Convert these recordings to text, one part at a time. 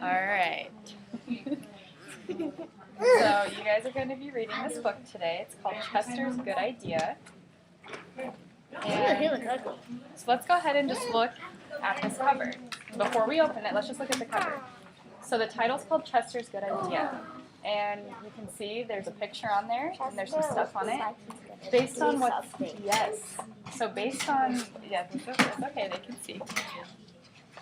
Alright. So you guys are going to be reading this book today. It's called Chester's Good Idea. And so let's go ahead and just look at this cover. Before we open it, let's just look at the cover. So the title's called Chester's Good Idea. And you can see there's a picture on there, and there's some stuff on it. Based on what, yes. So based on, yeah, it's okay, they can see.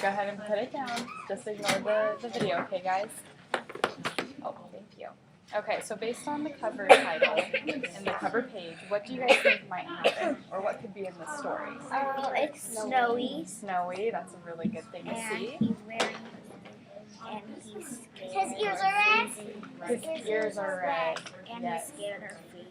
Go ahead and put it down. Just ignore the video, okay, guys? Oh, thank you. Okay, so based on the cover title and the cover page, what do you guys think might happen, or what could be in the story? It's snowy. Snowy, that's a really good thing to see. He's wearing, and he's scared. His ears are red. His ears are red. And Yes. he's scared or freezing.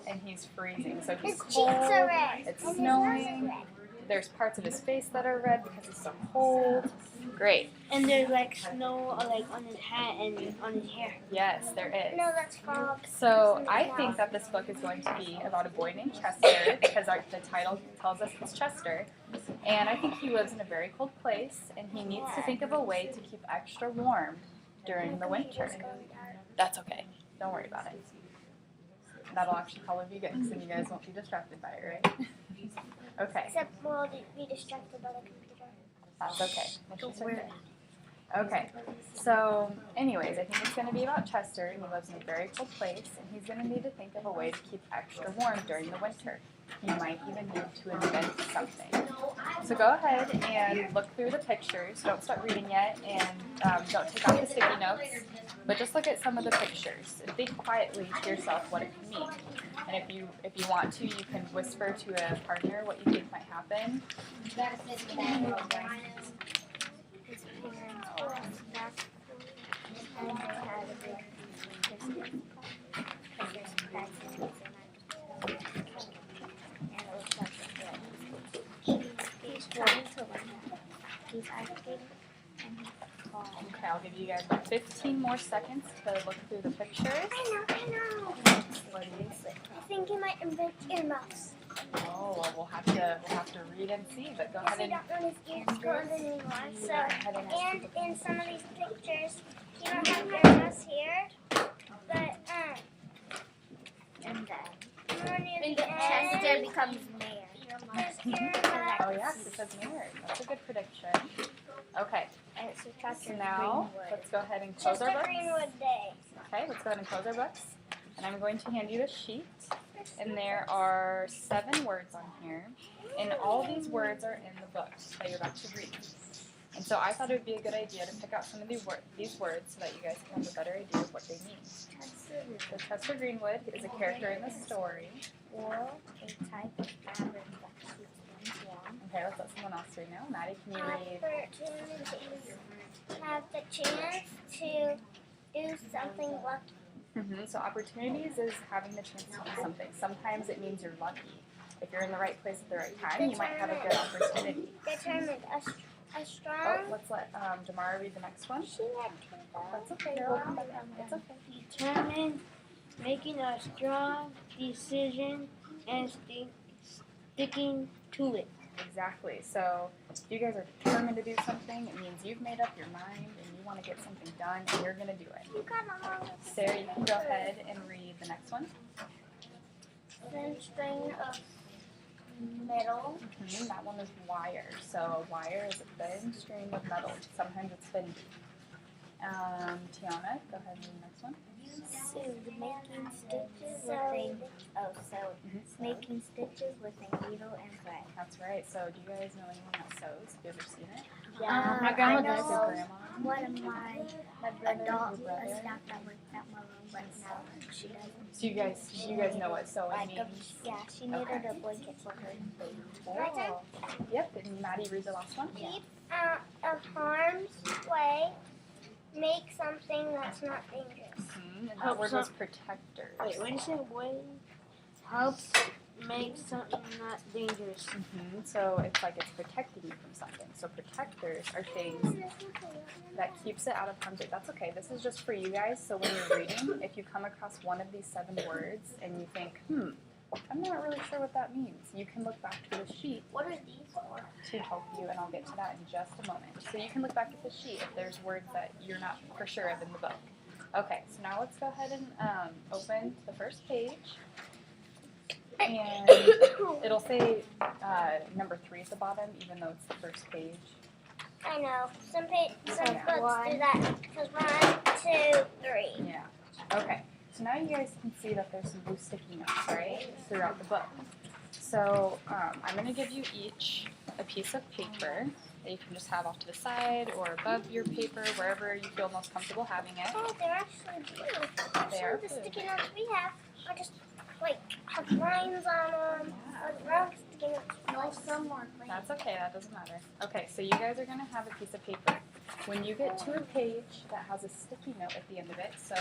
And he's freezing, so he's His cheeks cold. are red. It's And his snowing. nose is red. There's parts of his face that are red because he's so cold. Great. And there's like snow like on his hat and on his hair. Yes, there is. No, that's fog. So I think that this book is going to be about a boy named Chester because the title tells us it's Chester. And I think he lives in a very cold place and he needs to think of a way to keep extra warm during the winter. That's okay. Don't worry about it. That'll actually probably be good because then you guys won't be distracted by it, right? Okay. Except we'll be distracted by the computer. That's okay. It's just okay. Okay, so anyways, I think it's going to be about Chester, and he lives in a very cold place, and he's going to need to think of a way to keep extra warm during the winter. He might even need to invent something. So go ahead and look through the pictures. Don't start reading yet, and don't take out the sticky notes, but just look at some of the pictures and think quietly to yourself what it can mean. And if you want to, you can whisper to a partner what you think might happen. His parents were back and had a big Christmas. And there's presents and it looks like he's trying to learn that. He's acting and he's falling. Okay, I'll give you guys about 15 more seconds to look through the pictures. I know. What do you think? I think he might invent earmuffs. Oh, well, we'll have to read and see, but go ahead We and don't know his ears going anymore. So, and in some of these pictures, you don't have earmuffs here, but And more near then the Chester end, becomes mayor. there's earmuffs. Oh yes, it says married. That's a good prediction. Okay, And it's a so Chester now Greenwood. let's go ahead and close our Chester books. Greenwood Day. Okay, let's go ahead and close our books. And I'm going to hand you the sheet. And there are 7 words on here. And all these words are in the book that you're about to read. And so I thought it would be a good idea to pick out some of these words so that you guys can have a better idea of what they mean. So Chester Greenwood is a character in the story. Or a type of fabric that keeps them warm. Okay, let's let someone else read now. Maddie, can you read? Opportunities. Have the chance to do something lucky. So opportunities is having the chance to do something. Sometimes it means you're lucky. If you're in the right place at the right time, you might have a good opportunity. Determined. A Oh, strong. let's let Jamara read the next one. She let me go. That's okay. We'll come back on. It's okay. Determined, making a strong decision and sticking to it. Exactly. So if you guys are determined to do something, it means you've made up your mind and you want to get something done and you're going to do it. You got a long Sarah, you can go ahead and read the next one. thin string of metal. That one is wire. So a wire is a thin string of metal. Sometimes it's bendy. Tiana, go ahead and read the next one. Sewed, making stitches with a making stitches with a needle and thread. That's right. So do you guys know anyone that sews? Have you ever seen it? My grandma I does. know Your grandma? one of my Adult, Your brother? staff that worked at my room, but now she doesn't. So you guys know what sewing Like means? yeah, she knitted a blanket for her. Cool. Yep, and Maddie, read the last one. keep out of harm's way. Make something that's not dangerous. And that word was protectors. Wait, when you say way, helps make something not dangerous. So it's like it's protecting you from something. So protectors are things that keeps it out of harm's way. That's okay. This is just for you guys. So when you're reading, if you come across one of these 7 words and you think, I'm not really sure what that means. You can look back to the sheet What are these for? to help you, and I'll get to that in just a moment. So you can look back at the sheet if there's words that you're not for sure of in the book. Okay, so now let's go ahead and open the first page. And it'll say number 3 at the bottom, even though it's the first page. I know. Some Yeah. books do that because 1, 2, 3. Yeah. Okay. So now you guys can see that there's some blue sticky notes, right, throughout the book. So I'm going to give you each a piece of paper that you can just have off to the side or above your paper, wherever you feel most comfortable having it. Oh, they're actually blue. They Some are of the blue. sticky notes we have are just like have lines on them. Or brown sticky notes. No, some more green. That's okay, that doesn't matter. Okay, so you guys are going to have a piece of paper. When you get to a page that has a sticky note at the end of it, so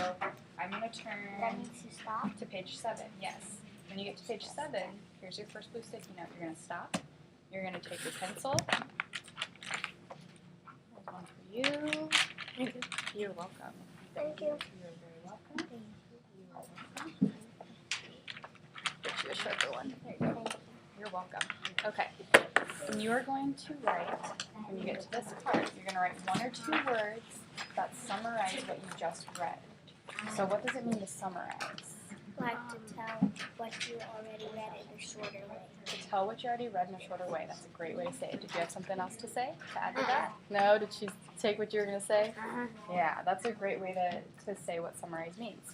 I'm going to That turn means to stop. to page 7, yes. When you get to page 7, here's your first blue sticky note. You're going to stop. You're going to take your pencil. There's one for you. You're welcome. Thank you. You're very welcome. You are welcome. Get you a sharper one. There you go. You're welcome. Okay. And you are going to write, when you get to this part, you're going to write 1 or 2 words that summarize what you just read. So what does it mean to summarize? Like to tell what you already read in a shorter way. To tell what you already read in a shorter way. That's a great way to say it. Did you have something else to say to add to that? No? Did she take what you were going to say? Yeah, that's a great way to say what summarize means.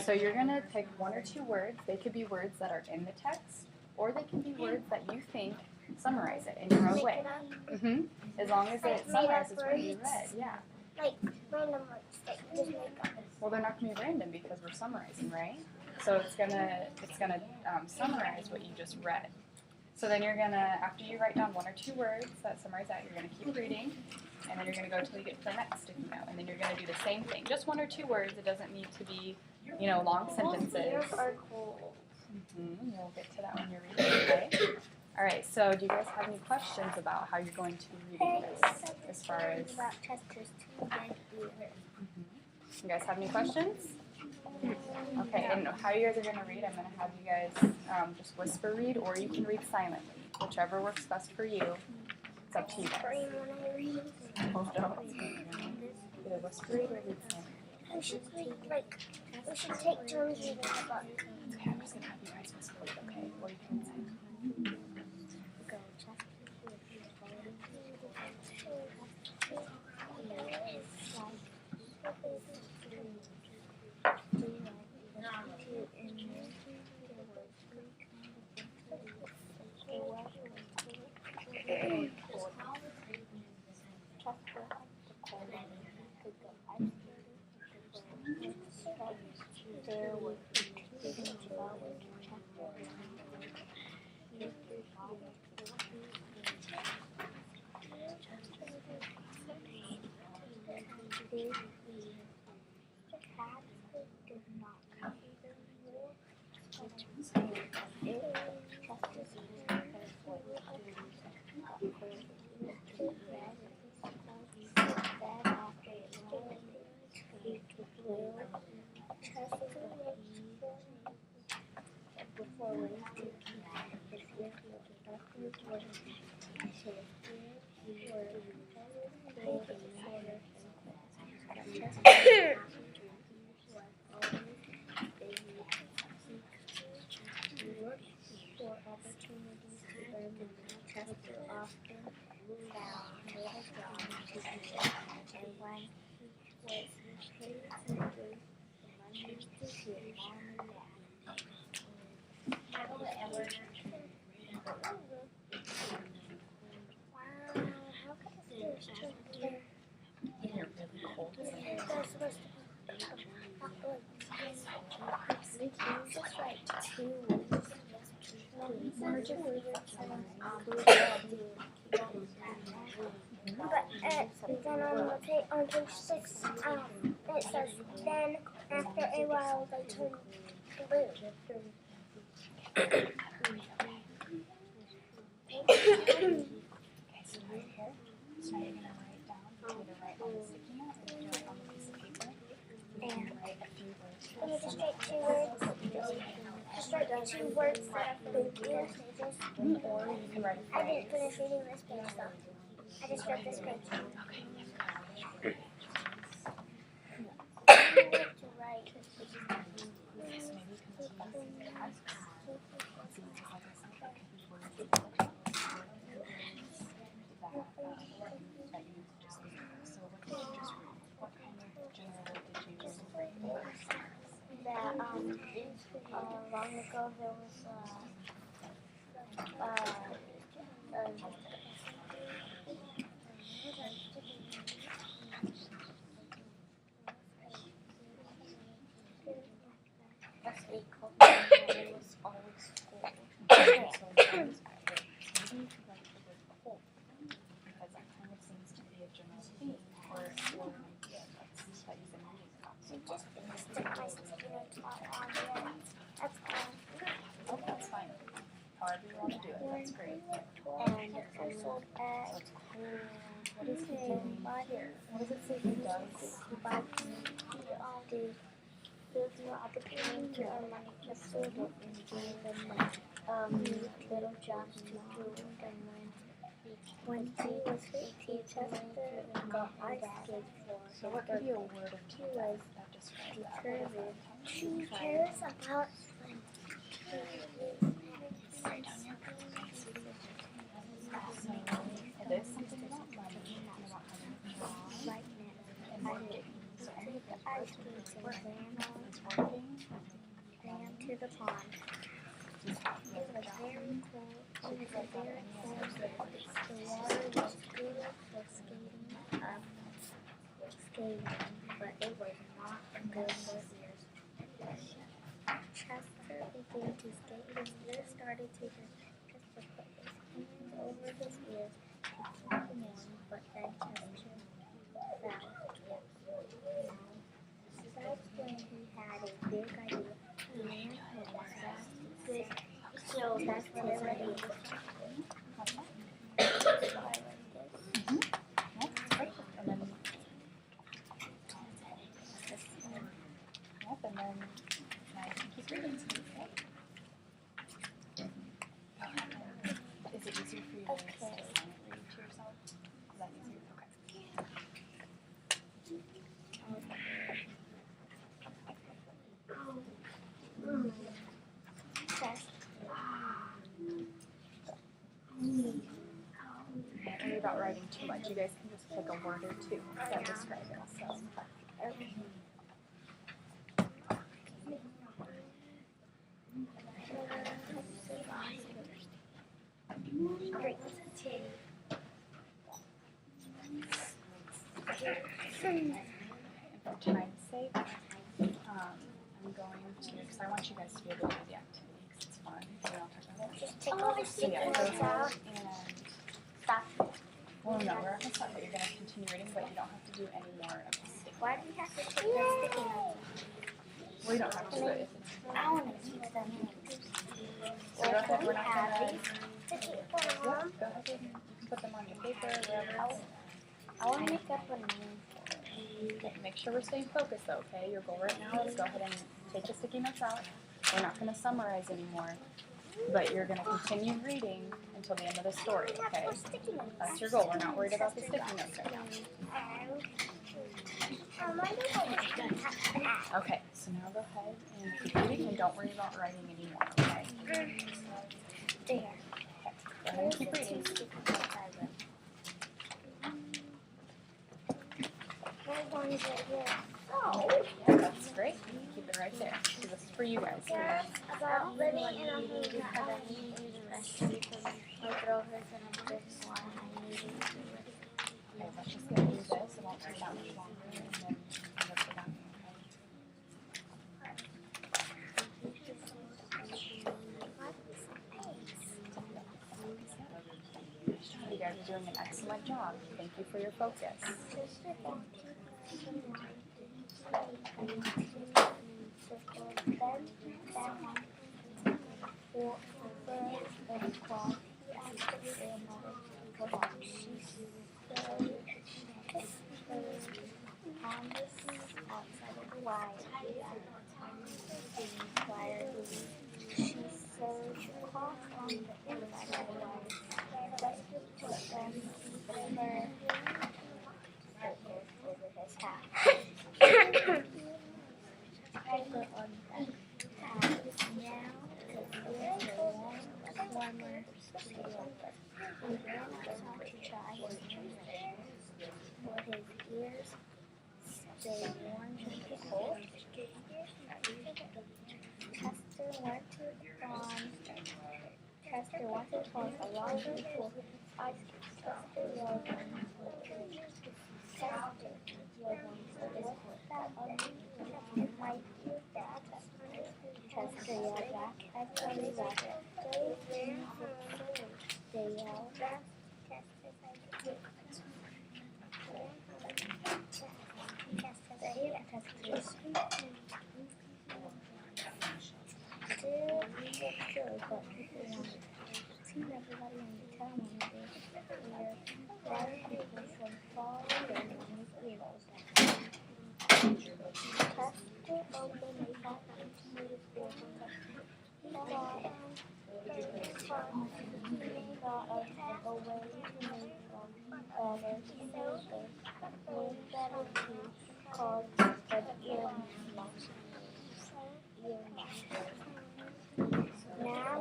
So you're going to pick 1 or 2 words. They could be words that are in the text, or they can be words that you think summarize it in your own way. As long as it summarizes what you read, yeah. Like random words that you just make up. Well, they're not going to be random because we're summarizing, right? So it's gonna summarize what you just read. So then you're gonna, after you write down 1 or 2 words that summarize that, you're gonna keep reading, and then you're gonna go until you get to the next sticky note, and then you're gonna do the same thing. Just 1 or 2 words. It doesn't need to be, long sentences. Ears are cold. You'll get to that when you're reading, okay? All right. So do you guys have any questions about how you're going to be reading this, as far as? About Chester's 2 big ears. You guys have any questions? Okay, and how you guys are going to read, I'm going to have you guys just whisper read, or you can read silently. Whichever works best for you. It's up to you guys. Brain when I read. Oh, don't. Either whisper read or read silently. We should take turns reading the book. Okay, I'm just going to have you guys whisper read, okay? Or you can say. Go, You're really cold. Just write 2 words. But then on page 6, it says, then after a while they turn blue. Okay, so now you're here. So now you're going to write down, either write on the sticky note or you write on the piece of paper, and write a few words. Let me just write 2 words. Just like two words that are from English pages. Or you can write a I didn't phrase. finish reading this page though. I just read this page. I don't know what to write. Yes, maybe you can look back at the tasks. See, like I said, it could be words that you just so what did you just read? What kind of genre did you just read? That long ago there was it was always school. Okay, so maybe you could write the word cold, because that kind of seems to be a general theme or an idea that you can read about. So just stick my sticky notes on there. That's all. Oh, that's fine. However you want to do it, that's great. And also What is he doing? What does it say he does? the painter or money just sold it and gave them little jobs to do, and when he was 18, Chester got ice skates for. So what could be a word or two that describes that? Determined. She cares about So it is something about money and about having a job and working. So any of the ice skates and ran working to the pond. is how you It have a was job. very cool. It was very cool. The water was good for skating, but it was not good for ears. Chester began to skate. His ears started to hurt. Chester put his hands over his ears to keep them warm, but then Chester fell. That's when he had a big idea. He ran home as fast as he could. So that's when his idea was That's perfect. And then, yep, and then now you can keep reading. Is it easier for you to silent read to yourself? Is that easier? Okay. Don't worry about writing too much. You guys can just pick a word or two that describe it. So. And for time's sake, I'm going to, because I want you guys to be able to do the activity because it's fun. So I'll talk about it. just take all the So sticky yeah, go notes ahead out. and, Stop. well, no, we're not going to stop, but you're going to continue reading, but you don't have to do any more of the sticky. Why do you have to take the sticky notes? Well, you don't have to, but if it's, I want to keep them. so go ahead, we're not going to, Sticky yep, go ahead and you can put them on your paper, wherever else. I want to make up a name. Okay, make sure we're staying focused though, okay? Your goal right now is go ahead and take the sticky notes out. We're not going to summarize anymore, but you're going to continue reading until the end of the story, okay? That's your goal. We're not worried about the sticky notes right now. Okay, so now go ahead and keep reading and don't worry about writing anymore, okay? There. Go ahead and keep reading. My one is right here. Yeah, that's great. Keep it right there. So this is for you guys. About living in a home that other my girl has an abyss one. Okay, let's just get through this. It won't take that much longer, and then I'll look for that, okay? You guys are doing an excellent job. Thank you for your focus. She So you cloth on the inside of the body. Just to put them over his hat. I put on the hat. Now, his ears were warm, warmer, sweeter. He ran outside to try his juice. For his ears stayed warm in the cold. Chester went to the farm. Chester wanted to farm a lot of people. Chester was that my dear dad. Chester yelled back at Joey Rabbit. Joey ran for food. They yelled back. But people wanted to see everybody in the town wanted to hear why people from far away wanted to hear Chester opened a factory to move forward. He thought a way to make them better. He made better tea called the earmuffs. Now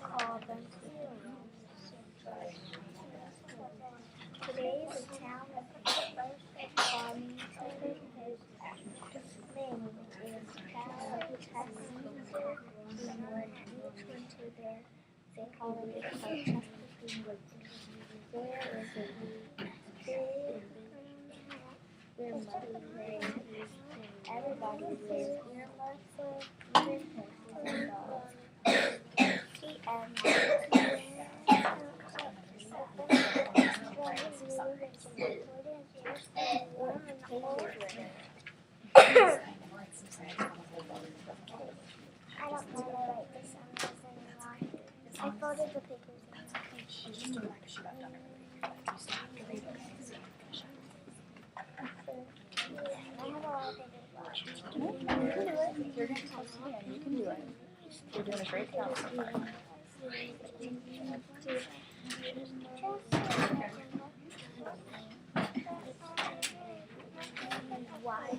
call them earmuffs. Today the town of Farmington is named in proud of Chester. Greenwood. Each winter there, they call it Chester Greenwood. There is a big earmuff parade. Everybody wears earmuffs, even dogs. The end. I don't know why I write this on this anymore. I folded the papers in. She's just doing that. She got done early. You still have to read it. I have a lot of papers. No, you can do it. You're going to tell me and you can do it. You're doing a great job so far. Why?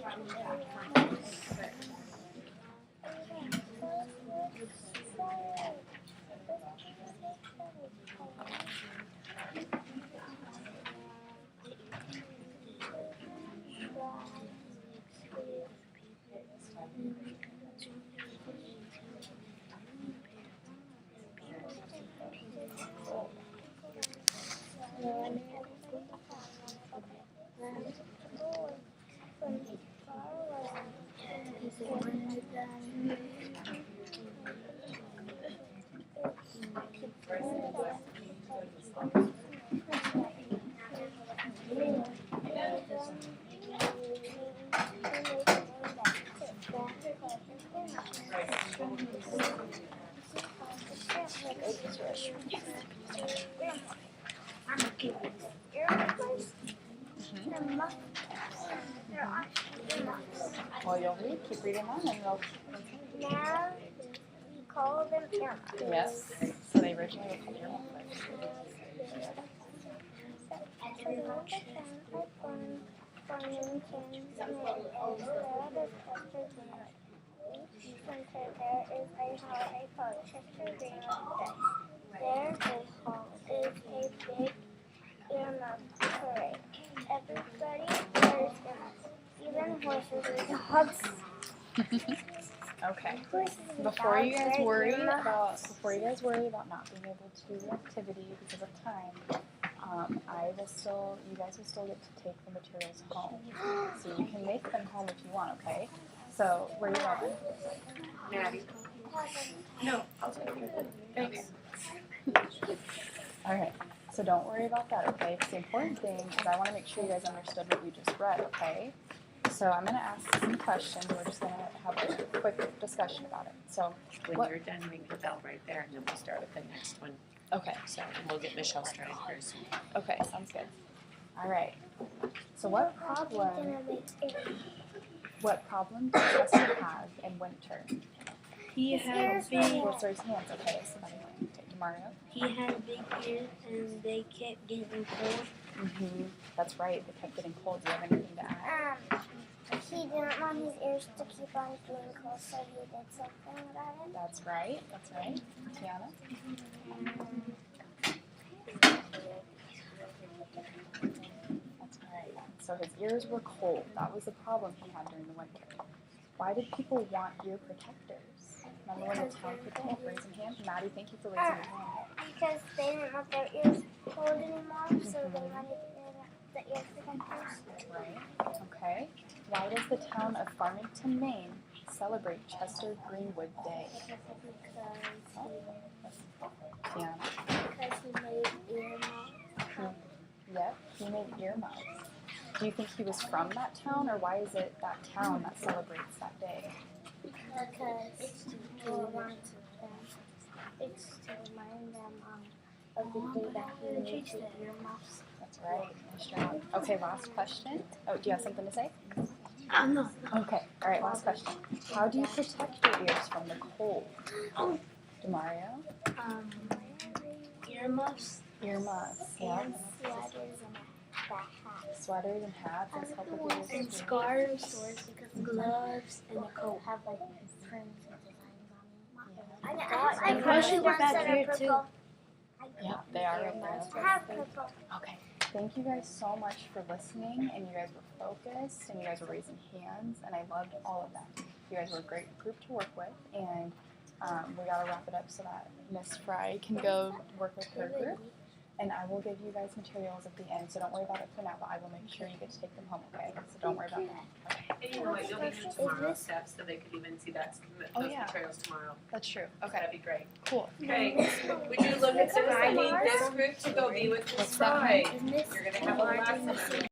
Well, you'll read. Keep reading on and you'll... Now we call them earmuffs. Yes. So they originally were called earmuffs. Each winter there is a holiday called Chester Greenwood Day. There is a big earmuff parade. Everybody wears earmuffs, even horses and dogs. Okay. Horses and Before you dogs guys wear worry earmuffs. about not being able to do the activity because of time, you guys will still get to take the materials home. So you can make them home if you want, okay? So, where are you going? Maddie. No, I'll take it. Thanks. Alright, so don't worry about that, okay? Because the important thing is I want to make sure you guys understood what we just read, okay? So I'm going to ask some questions. We're just going to have a quick discussion about it. So, When What- you're done, ring the bell right there, and then we'll start with the next one. okay, So, and we'll get Michelle started first. okay, sounds good. Alright, so what problem does Chester have in winter? He His had ears were big. red. So his hands. Okay, so then we take Demario. He had big ears, and they kept getting cold. That's right. They kept getting cold. Do you have anything to add? He didn't want his ears to keep on being cold, so he did something about it. That's right. That's right. Tiana. That's right. So his ears were cold. That was the problem he had during the winter. Why did people want ear protectors? Remember when the town people were raising hands? Maddie, thank you for raising your hand. Because they didn't want their ears cold anymore, so they wanted the ear protectors. Right. Okay. Why does the town of Farmington, Maine celebrate Chester Greenwood Day? Tiana. Because he made earmuffs. Yep, he made earmuffs. Do you think he was from that town, or why is it that town that celebrates that day? Because it's to remind them of the day that he made the earmuffs. That's right. Nice job. Okay, last question. Oh, do you have something to say? No. Okay. All right, last question. How do you protect your ears from the cold? Demario? Earmuffs. Earmuffs. Yeah. And sweaters and hats. Sweaters and hats. That's helpful for your And scarves, gloves, and a coat. Have like prints and designs on them. And I questions ones back that are here, too. purple. Yeah, they are right there. I have purple. Okay. Thank you guys so much for listening, and you guys were focused, and you guys were raising hands, and I loved all of that. You guys were a great group to work with, and we gotta wrap it up so that Miss Fry can go work with her group. And I will give you guys materials at the end, so don't worry about it for now, but I will make sure you get to take them home, okay? So don't worry about that. And you know what, you'll be doing tomorrow steps, so they could even see that, Oh, those yeah. materials tomorrow. That's true. Okay, that'd be great. Cool. Okay, would you look at this? I need this group to go be with Miss Fry. You're gonna have a lesson.